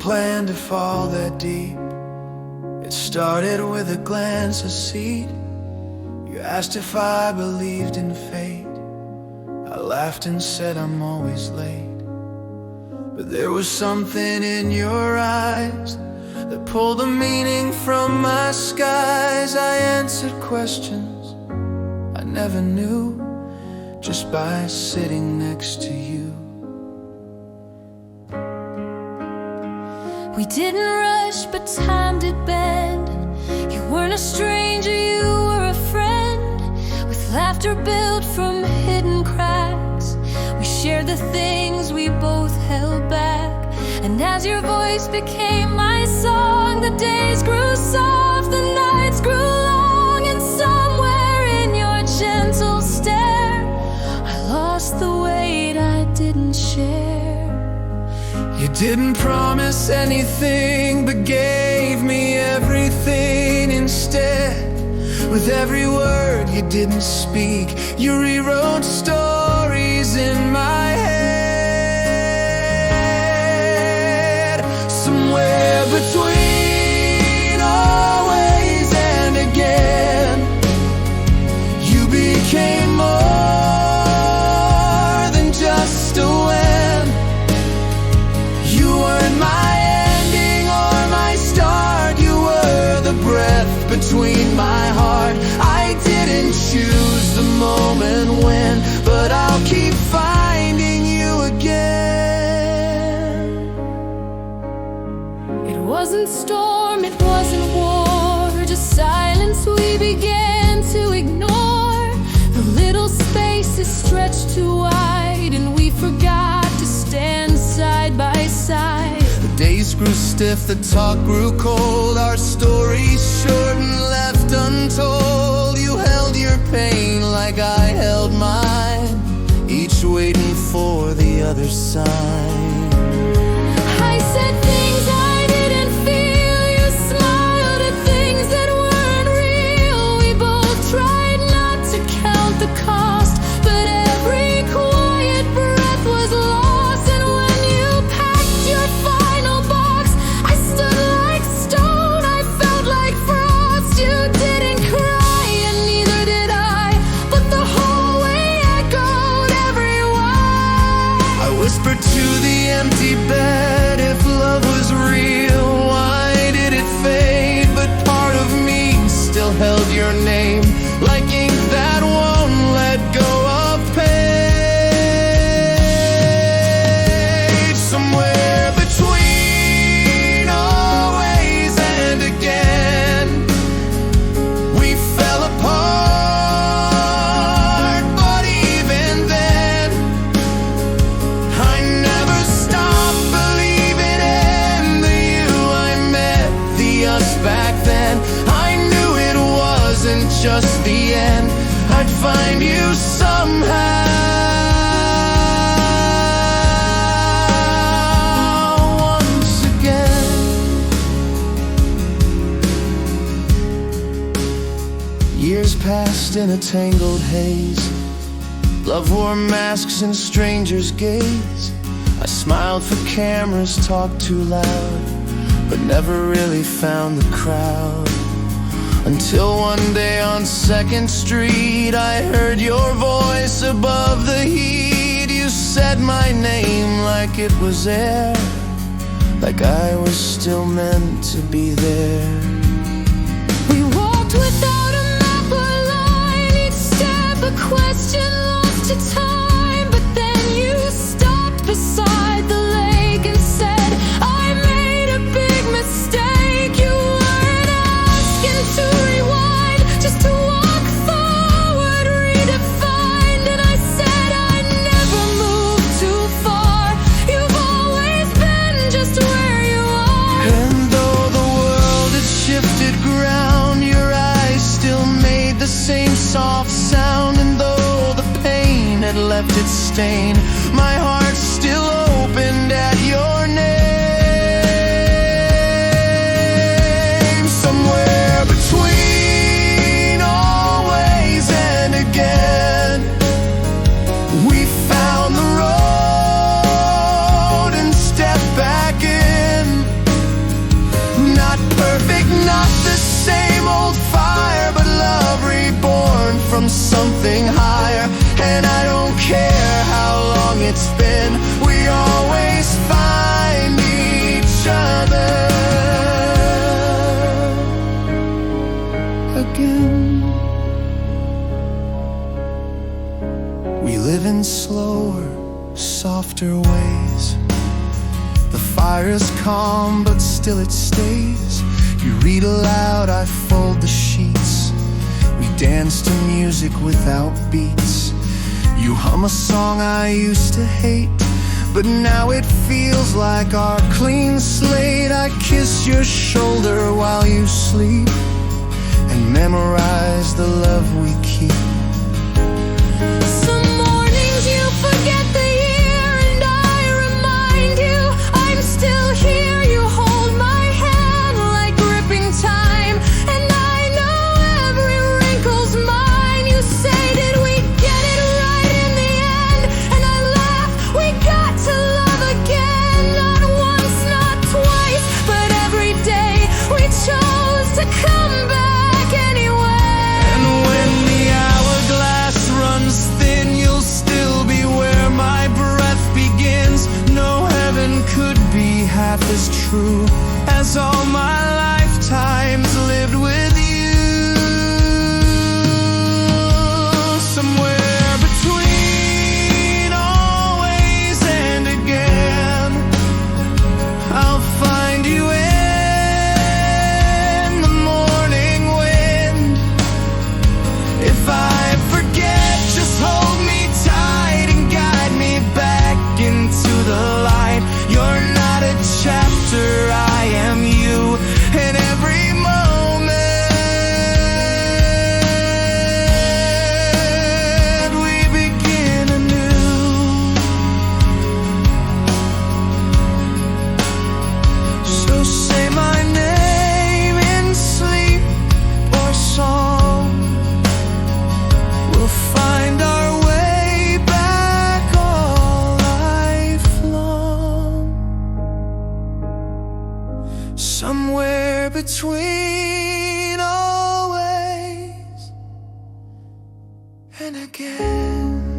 plan to fall that deep. It started with a glance of seed. You asked if I believed in fate. I laughed and said I'm always late. But there was something in your eyes that pulled the meaning from my skies. I answered questions I never knew just by sitting next to you. We didn't rush, but time did bend. You weren't a stranger, you were a friend, with laughter built from hidden cracks. We shared the things we both held back. And as your voice became my song, the days grew soft, the nights grew long, and somewhere in your gentle stare, I lost the weight I didn't share. You didn't promise anything, but gave me everything instead. With every word you didn't speak, you rewrote stories in my head. Somewhere between always and again, you became more than just a when. You weren't my ending or my start. You were the breath between my heart. I didn't choose the moment when, but I'll keep finding you again. It wasn't storm, it wasn't war, just silence we began to ignore. The little spaces stretched too wide, and we forgot to stand side by side. The days grew stiff, the talk grew cold, our stories short and left untold. You held your pain like I held mine, each waiting for the other sign. I said things I didn't feel, you smiled at things that weren't real. We both tried not to count the cost, but every quiet breath was lost. And when you packed your final box, I stood like stone, I felt like frost. You didn't cry and neither did I, but the hallway echoed every word. I whispered to the empty bed, if love was real, why did it fade? But part of me still held your name, like ink that won't let go of page. Somewhere between always and again, we fell apart, but even then, I never stopped believing in the you I met, the us back then. I knew it wasn't just the end, I'd find you somehow. Once again, years passed in a tangled haze. Love wore masks in strangers' gaze. I smiled for cameras, talked too loud, but never really found the crowd. Until one day on 2nd Street, I heard your voice above the heat. You said my name like it was air, like I was still meant to be there. We walked without a map or line, each step a question lost to time. But then you stopped beside the lake and said, I made a big mistake. You weren't asking to rewind, just to walk forward, redefined. And I said I'd never move too far. You've always been just where you are. And though the world had shifted ground, your eyes still made the same soft sound. And though the pain had left its stain, my heart still opened at your name. Somewhere between always and again, we found the road and stepped back in. still it stays. You read aloud, I fold the sheets. We dance to music without beats. You hum a song I used to hate, but now it feels like our clean slate. I kiss your shoulder while you sleep and memorize the love we keep. Some mornings you forget the year and I remind you I'm still here. You hold my hand like gripping time, and I know every wrinkle's mine. You say, did we get it right in the end? And I laugh, we got to love again. Not once, not twice, but every day we chose to come back anyway. And when the hourglass runs thin, you'll still be where my breath begins. No heaven could be half as true as all my lifetimes lived with you. Somewhere between always and again, I'll find you in the morning wind. If I forget, just hold me tight and guide me back into the light. You're not a chapter, I am you. In every moment we begin anew. So say my name in sleep or song. We'll find our way back all life long. Somewhere between always and again.